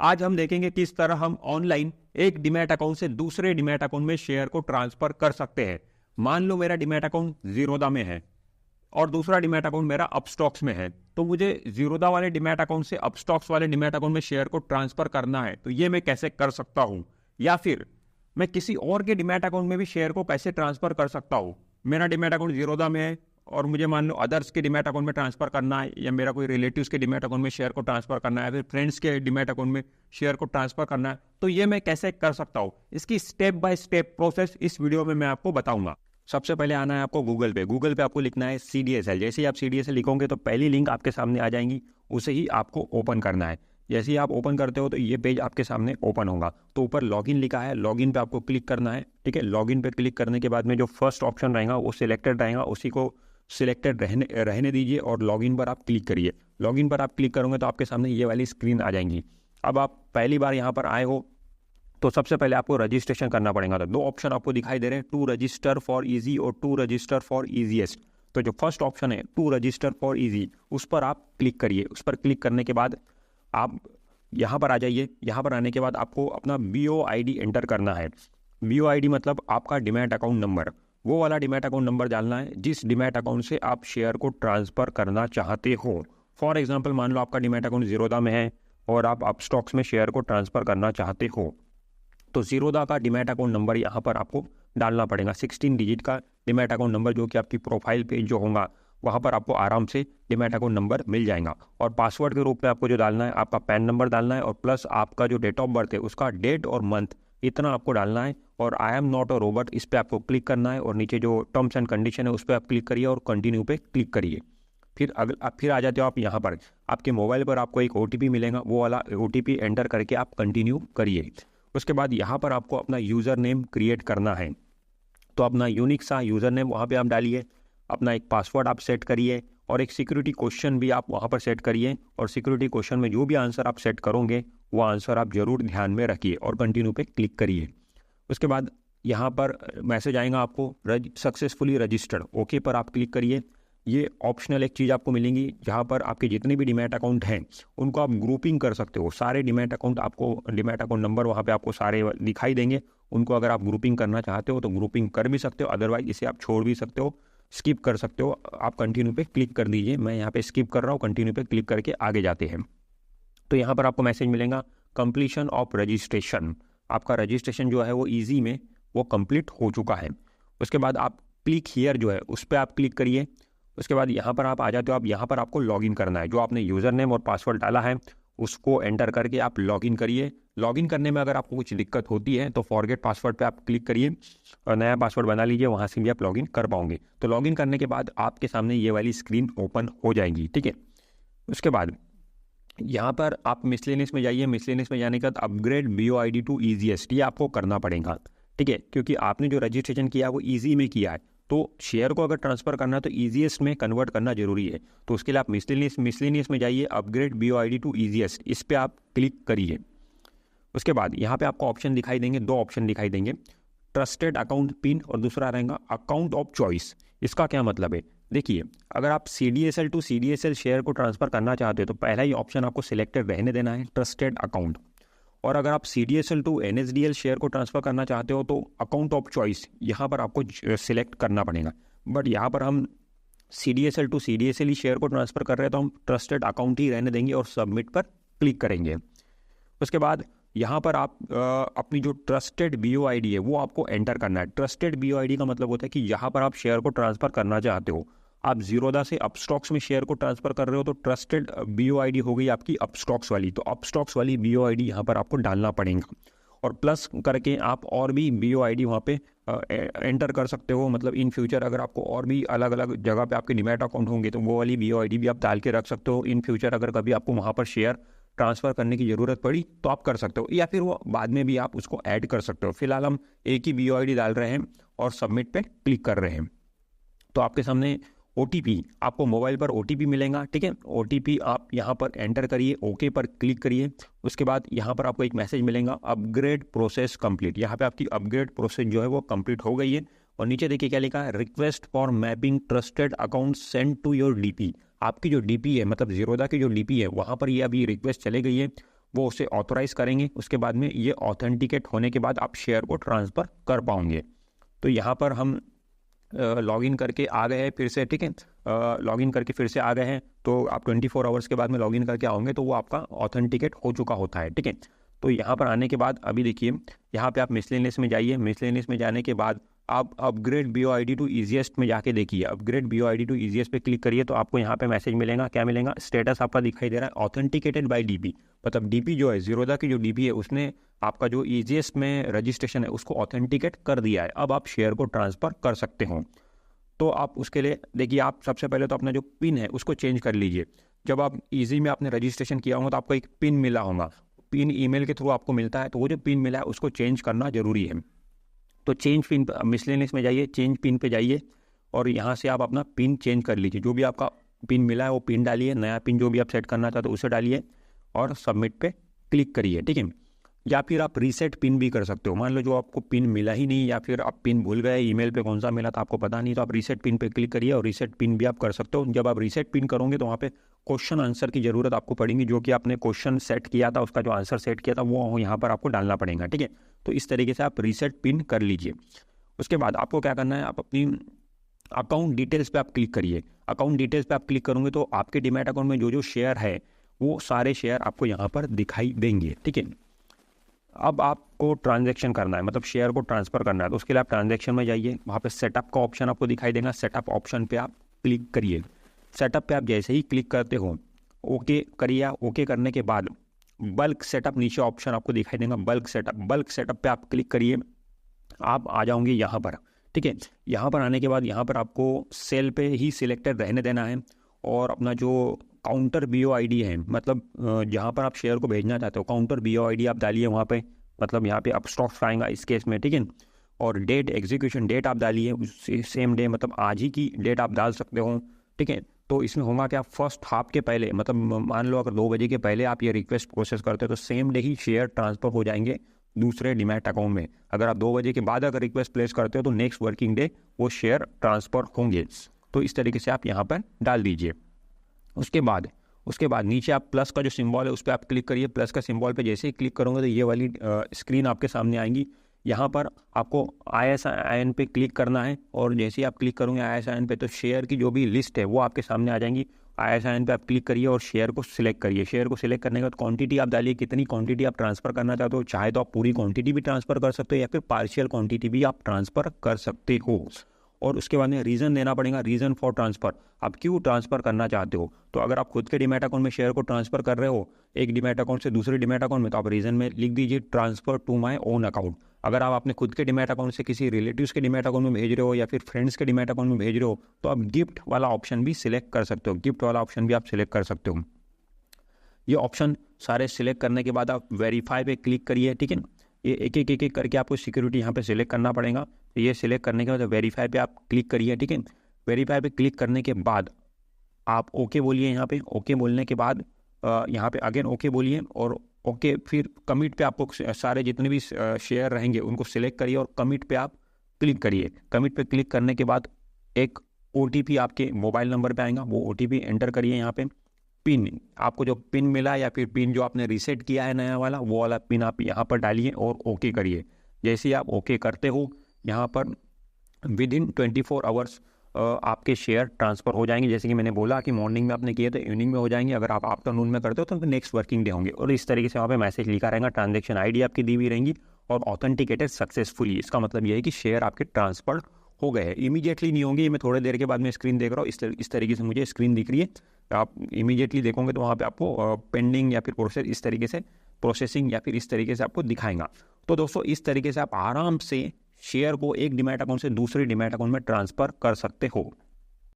आज हम देखेंगे किस तरह हम ऑनलाइन एक डीमैट अकाउंट से दूसरे डीमैट अकाउंट में शेयर को ट्रांसफर कर सकते हैं। मान लो मेरा डीमैट अकाउंट जीरोधा में है और दूसरा डीमैट अकाउंट मेरा अपस्टॉक्स में है, तो मुझे जीरोधा वाले डीमैट अकाउंट से अपस्टॉक्स वाले डीमैट अकाउंट में शेयर को ट्रांसफर करना है, तो ये मैं कैसे कर सकता हूं? या फिर मैं किसी और के डीमैट अकाउंट में भी शेयर को कैसे ट्रांसफर कर सकता हूं? मेरा डीमैट अकाउंट जीरोधा में है और मुझे मान लो अदर्स के डीमैट अकाउंट में ट्रांसफर करना है, या मेरा कोई रिलेटिव्स के डीमैट अकाउंट में शेयर को ट्रांसफर करना है, फिर फ्रेंड्स के डीमैट अकाउंट में शेयर को ट्रांसफर करना है, तो ये मैं कैसे कर सकता हूँ? इसकी स्टेप बाय स्टेप प्रोसेस इस वीडियो में मैं आपको बताऊंगा। सबसे पहले आना है आपको गूगल पे आपको लिखना है CDSL। जैसे ही आप CDSL लिखोगे तो पहली लिंक आपके सामने आ जाएंगी, उसे ही आपको ओपन करना है। जैसे ही आप ओपन करते हो तो ये पेज आपके सामने ओपन होगा, तो ऊपर लॉगिन लिखा है, लॉगिन पे आपको क्लिक करना है। ठीक है, लॉगिन पे क्लिक करने के बाद में जो फर्स्ट ऑप्शन रहेगा वो सिलेक्टेड रहेगा, उसी को सिलेक्टेड रहने दीजिए और लॉगिन पर आप क्लिक करिए। लॉगिन पर आप क्लिक करोगे तो आपके सामने ये वाली स्क्रीन आ जाएंगी। अब आप पहली बार यहाँ पर आए हो तो सबसे पहले आपको रजिस्ट्रेशन करना पड़ेगा। तो दो ऑप्शन आपको दिखाई दे रहे हैं, टू रजिस्टर फॉर इजी और टू रजिस्टर फॉर इजीएस्ट। तो जो फर्स्ट ऑप्शन है टू रजिस्टर फॉर इजी, उस पर आप क्लिक करिए। उस पर क्लिक करने के बाद आप यहाँ पर आ जाइए। यहाँ पर आने के बाद आपको अपना BOID एंटर करना है। BOID मतलब आपका डीमैट अकाउंट नंबर, वो वाला डीमैट अकाउंट नंबर डालना है जिस डीमैट अकाउंट से आप शेयर को ट्रांसफर करना चाहते हो। फॉर एग्जांपल मान लो आपका डीमैट अकाउंट जीरोधा में है और आप अपस्टॉक्स में शेयर को ट्रांसफर करना चाहते हो, तो जीरोधा का डीमैट अकाउंट नंबर यहाँ पर आपको डालना पड़ेगा। 16 डिजिट का डीमैट अकाउंट नंबर, जो कि आपकी प्रोफाइल पेज जो होगा वहाँ पर आपको आराम से डीमैट अकाउंट नंबर मिल जाएगा। और पासवर्ड के रूप में आपको जो डालना है, आपका पैन नंबर डालना है और प्लस आपका जो डेट ऑफ बर्थ है उसका डेट और मंथ, इतना आपको डालना है। और I am not a robot, इस पर आपको क्लिक करना है और नीचे जो टर्म्स एंड कंडीशन है उस पर आप क्लिक करिए और कंटिन्यू पे क्लिक करिए। फिर आ जाते हो आप यहाँ पर, आपके मोबाइल पर आपको एक OTP मिलेगा, वो वाला OTP एंटर करके आप कंटिन्यू करिए। उसके बाद यहाँ पर आपको अपना यूज़र नेम क्रिएट करना है, तो अपना यूनिक सा यूज़र नेम वहाँ पे आप डालिए, अपना एक पासवर्ड आप सेट करिए और एक सिक्योरिटी क्वेश्चन भी आप वहाँ पर सेट करिए। और सिक्योरिटी क्वेश्चन में जो भी आंसर आप सेट करोगे वो आंसर आप जरूर ध्यान में रखिए और कंटिन्यू पे क्लिक करिए। उसके बाद यहाँ पर मैसेज आएगा आपको सक्सेसफुली रजिस्टर्ड, ओके पर आप क्लिक करिए। ये ऑप्शनल एक चीज़ आपको मिलेंगी जहाँ पर आपके जितने भी डीमैट अकाउंट हैं उनको आप ग्रुपिंग कर सकते हो। सारे डीमैट अकाउंट आपको डीमैट अकाउंट नंबर वहाँ पे आपको सारे दिखाई देंगे। उनको अगर आप ग्रुपिंग करना चाहते हो तो ग्रुपिंग कर भी सकते हो, अदरवाइज इसे आप छोड़ भी सकते हो, स्किप कर सकते हो। आप कंटिन्यू पे क्लिक कर दीजिए, मैं यहाँ पे स्किप कर रहा हूँ, कंटिन्यू पे क्लिक करके आगे जाते हैं। तो यहाँ पर आपको मैसेज मिलेगा कंप्लीशन ऑफ रजिस्ट्रेशन, आपका रजिस्ट्रेशन जो है वो ईजी में वो कंप्लीट हो चुका है। उसके बाद आप क्लिक हियर जो है उस पर आप क्लिक करिए। उसके बाद यहाँ पर आप आ जाते हो, आप यहाँ पर आपको लॉगिन करना है। जो आपने यूज़र नेम और पासवर्ड डाला है उसको एंटर करके आप लॉगिन करिए। लॉगिन करने में अगर आपको कुछ दिक्कत होती है तो फॉरगेट पासवर्ड पे आप क्लिक करिए और नया पासवर्ड बना लीजिए, वहाँ से भी आप लॉगिन कर पाओगे। तो लॉगिन करने के बाद आपके सामने ये वाली स्क्रीन ओपन हो जाएगी। ठीक है, उसके बाद यहाँ पर आप मिसलेनियस में जाइए। मिसलेनियस में जाने के बाद अपग्रेड BOID टू EasyEst, ये आपको करना पड़ेगा। ठीक है, क्योंकि आपने जो रजिस्ट्रेशन किया है वो ईजी में किया है, तो शेयर को अगर ट्रांसफर करना है तो EasyEst में कन्वर्ट करना जरूरी है। तो उसके लिए आप मिसलेनियस में जाइए, अपग्रेड BOID टू EasyEst, इस पर आप क्लिक करिए। उसके बाद यहाँ पे आपको ऑप्शन दिखाई देंगे, दो ऑप्शन दिखाई देंगे, ट्रस्टेड अकाउंट पिन और दूसरा रहेगा अकाउंट ऑफ चॉइस। इसका क्या मतलब है? देखिए, अगर आप CDSL टू CDSL शेयर को ट्रांसफर करना चाहते हो तो पहला ही ऑप्शन आपको सिलेक्टेड रहने देना है, ट्रस्टेड अकाउंट। और अगर आप CDSL टू NSDL शेयर को ट्रांसफर करना चाहते हो तो अकाउंट ऑफ चॉइस यहाँ पर आपको सिलेक्ट करना पड़ेगा। बट यहाँ पर हम CDSL टू CDSL ही शेयर को ट्रांसफर कर रहे हैं तो हम ट्रस्टेड अकाउंट ही रहने देंगे और सबमिट पर क्लिक करेंगे। उसके बाद यहाँ पर आप अपनी जो ट्रस्टेड BOID है वो आपको एंटर करना है। ट्रस्टेड BOID का मतलब होता है कि यहाँ पर आप शेयर को ट्रांसफर करना चाहते हो, आप जीरोधा से अपस्टॉक्स में शेयर को ट्रांसफर कर रहे हो तो ट्रस्टेड BOID हो गई आपकी अपस्टॉक्स वाली, तो अपस्टॉक्स वाली BOID यहाँ पर आपको डालना पड़ेगा। और प्लस करके आप और भी BOID वहाँ पे एंटर कर सकते हो। मतलब इन फ्यूचर अगर आपको और भी अलग अलग जगह पे आपके डीमैट अकाउंट होंगे तो वो वाली BOID भी आप डाल के रख सकते हो। इन फ्यूचर अगर कभी आपको वहाँ पर शेयर ट्रांसफ़र करने की ज़रूरत पड़ी तो आप कर सकते हो, या फिर वो बाद में भी आप उसको ऐड कर सकते हो। फिलहाल हम एक ही BOID डाल रहे हैं और सबमिट पे क्लिक कर रहे हैं। तो आपके सामने OTP, आपको मोबाइल पर OTP मिलेगा। ठीक है, OTP आप यहाँ पर एंटर करिए, ओके पर क्लिक करिए। उसके बाद यहाँ पर आपको एक मैसेज मिलेगा, अपग्रेड प्रोसेस कंप्लीट। यहाँ पे आपकी अपग्रेड प्रोसेस जो है वो कंप्लीट हो गई है। और नीचे देखिए क्या लिखा है, request for mapping trusted account send to your DP। आपकी जो DP है, मतलब जीरोधा की जो DP है, वहाँ पर ये अभी रिक्वेस्ट चले गई है वो उसे ऑथोराइज करेंगे। उसके बाद में ये ऑथेंटिकेट होने के बाद आप शेयर को ट्रांसफ़र कर पाओगे। तो यहाँ पर हम लॉगिन करके आ गए हैं फिर से, ठीक है, लॉगिन करके फिर से आ गए हैं। तो आप 24 आवर्स के बाद में लॉगिन करके आओगे तो वो आपका ऑथेंटिकेट हो चुका होता है, ठीक है। तो यहाँ पर आने के बाद अभी देखिए, यहाँ पे आप मिसलेनियस में जाइए। मिसलेनियस में जाने के बाद आप अपग्रेड BOID टू ईजीएस्ट में जाके देखिए। अपग्रेड BOID टू ईजीएस्ट पे क्लिक करिए तो आपको यहाँ पे मैसेज मिलेगा। क्या मिलेगा? स्टेटस आपका दिखाई दे रहा है ऑथेंटिकेटेड बाय DP। मतलब DP जो है, ज़ीरोधा की जो DP है, उसने आपका जो ईजीएस्ट में रजिस्ट्रेशन है उसको ऑथेंटिकेट कर दिया है। अब आप शेयर को ट्रांसफ़र कर सकते हो। तो आप उसके लिए देखिए, आप सबसे पहले तो अपना जो पिन है उसको चेंज कर लीजिए। जब आप ईजी में आपने रजिस्ट्रेशन किया होगा तो आपको एक पिन मिला होगा, पिन ईमेल के थ्रू आपको मिलता है। तो वो जो पिन मिला है उसको चेंज करना जरूरी है। तो चेंज पिन, मिसलेनियस में जाइए, चेंज पिन पे जाइए और यहाँ से आप अपना पिन चेंज कर लीजिए। जो भी आपका पिन मिला है वो पिन डालिए, नया पिन जो भी आप सेट करना चाहते हो उसे डालिए और सबमिट पे क्लिक करिए, ठीक है। या फिर आप रीसेट पिन भी कर सकते हो। मान लो जो आपको पिन मिला ही नहीं या फिर आप पिन भूल गए, ईमेल पे कौन सा मिला था आपको पता नहीं, तो आप रीसेट पिन पे क्लिक करिए और रीसेट पिन भी आप कर सकते हो। जब आप रीसेट पिन करोगे तो वहाँ पे क्वेश्चन आंसर की ज़रूरत आपको पड़ेगी। जो कि आपने क्वेश्चन सेट किया था, उसका जो आंसर सेट किया था वो यहाँ पर आपको डालना पड़ेगा, ठीक है। तो इस तरीके से आप रीसेट पिन कर लीजिए। उसके बाद आपको क्या करना है, आप अपनी अकाउंट डिटेल्स पे आप क्लिक करिए। अकाउंट डिटेल्स पे आप क्लिक करोगे तो आपके डीमैट अकाउंट में जो जो शेयर है वो सारे शेयर आपको यहाँ पर दिखाई देंगे, ठीक है। अब आपको ट्रांजैक्शन करना है, मतलब शेयर को ट्रांसफ़र करना है। तो उसके लिए आप ट्रांजैक्शन में जाइए, वहाँ पे सेटअप का ऑप्शन आपको दिखाई देगा। सेटअप ऑप्शन पे आप क्लिक करिए। सेटअप पे आप जैसे ही क्लिक करते हो, ओके करिए। ओके करने के बाद बल्क सेटअप नीचे ऑप्शन आपको दिखाई देगा, बल्क सेटअप। बल्क सेटअप पे आप क्लिक करिए, आप आ जाओगे यहाँ पर, ठीक है। यहाँ पर आने के बाद यहाँ पर आपको सेल पे ही सिलेक्टेड रहने देना है और अपना जो काउंटर BOID है, मतलब जहाँ पर आप शेयर को भेजना चाहते हो, काउंटर BOID आप डालिए वहाँ पे। मतलब यहाँ पे अपस्टॉक्स आएगा इस केस में, ठीक है। और डेट, एग्जीक्यूशन डेट आप डालिए सेम डे, मतलब आज ही की डेट आप डाल सकते हो, ठीक है। तो इसमें होगा क्या, फर्स्ट हाफ के पहले, मतलब मान लो अगर 2 बजे के पहले आप ये रिक्वेस्ट प्रोसेस करते हो तो सेम डे ही शेयर ट्रांसफ़र हो जाएंगे दूसरे डीमैट अकाउंट में। अगर आप 2 बजे के बाद अगर रिक्वेस्ट प्लेस करते हो तो नेक्स्ट वर्किंग डे वो शेयर ट्रांसफ़र होंगे। तो इस तरीके से आप यहाँ पर डाल दीजिए। उसके बाद नीचे आप प्लस का जो सिंबल है उस पर आप क्लिक करिए। प्लस का सिंबल पे जैसे ही क्लिक करोगे तो ये वाली स्क्रीन आपके सामने आएंगी। यहाँ पर आपको ISIN पे क्लिक करना है और जैसे ही आप क्लिक करोगे ISIN पे तो शेयर की जो भी लिस्ट है वो आपके सामने आ जाएंगी। ISIN पे आप क्लिक करिए और शेयर को सिलेक्ट करिए। शेयर को सिलेक्ट करने के बाद क्वांटिटी आप डालिए, कितनी क्वांटिटी आप ट्रांसफ़र करना चाहते हो। चाहे तो आप पूरी क्वांटिटी भी ट्रांसफ़र कर सकते हो या फिर पार्शियल क्वांटिटी भी आप ट्रांसफ़र कर सकते हो। और उसके बाद में रीज़न देना पड़ेगा, रीज़न फॉर ट्रांसफ़र, आप क्यों ट्रांसफ़र करना चाहते हो। तो अगर आप खुद के डीमैट अकाउंट में शेयर को ट्रांसफ़र कर रहे हो एक डीमैट अकाउंट से दूसरे डीमैट अकाउंट में, तो आप रीज़न में लिख दीजिए transfer to my own account. अगर आप अपने खुद के डीमैट अकाउंट से किसी रिलेटिव्स के डीमैट अकाउंट में भेज रहे हो या फिर फ्रेंड्स के डीमैट अकाउंट में भेज रहे हो तो आप गिफ्ट वाला ऑप्शन भी सिलेक्ट कर सकते हो। गिफ्ट वाला ऑप्शन भी आप सिलेक्ट कर सकते हो। ये ऑप्शन सारे सिलेक्ट करने के बाद आप वेरीफाई पे क्लिक करिए, ठीक है। ये एक एक करके आपको सिक्योरिटी यहाँ पे सिलेक्ट करना पड़ेगा। तो ये सिलेक्ट करने के बाद वेरीफाई पे आप क्लिक करिए, ठीक है। वेरीफाई पे क्लिक करने के बाद आप ओके बोलिए। यहाँ पे ओके बोलने के बाद यहाँ पे अगेन ओके बोलिए और ओके, फिर कमिट पे आपको सारे जितने भी शेयर रहेंगे उनको सिलेक्ट करिए और कमिट पे आप क्लिक करिए। कमिट पे क्लिक करने के बाद एक OTP आपके मोबाइल नंबर पे आएगा, वो OTP एंटर करिए। यहाँ पे पिन, आपको जो पिन मिला या फिर पिन जो आपने रीसेट किया है नया वाला, वो वाला पिन आप यहाँ पर डालिए और ओके करिए। जैसे ही आप ओके करते हो यहाँ पर विदिन 24 आवर्स आपके शेयर ट्रांसफ़र हो जाएंगे। जैसे कि मैंने बोला कि मॉर्निंग में आपने किए तो इवनिंग में हो जाएंगे। अगर आप आफ्टरनून में करते हो तो नेक्स्ट वर्किंग डे होंगे। और इस तरीके से वहाँ पे मैसेज लिखा रहेगा, ट्रांजैक्शन ID आपकी दी हुई रहेंगी और ऑथेंटिकेटेड सक्सेसफुली। इसका मतलब ये है कि शेयर आपके ट्रांसफर हो गए हैं। इमीडिएटली नहीं होंगे, मैं थोड़ी देर के बाद मैं स्क्रीन देख रहा हूँ, इस तरीके से मुझे स्क्रीन दिख रही है। आप इमीडिएटली देखोगे तो वहाँ पे आपको पेंडिंग या फिर प्रोसेस इस तरीके से प्रोसेसिंग या फिर इस तरीके से आपको दिखाएगा। तो दोस्तों इस तरीके से आप आराम से शेयर को एक डीमैट अकाउंट से दूसरे डीमैट अकाउंट में ट्रांसफ़र कर सकते हो।